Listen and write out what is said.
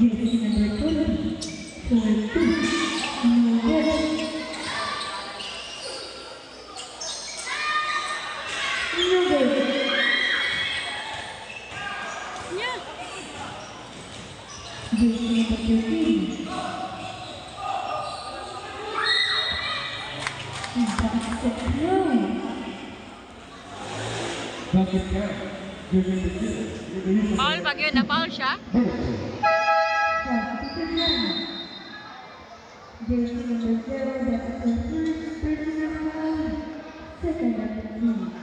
Jersey number 20, for 2, no good. No good. Yeah. Jersey number 13. Basket throw. Basket count. Jersey number 2. Foul pag yun, na-foul siya. Substitution. Jersey number 0, that's the first personal foul. Second of the team.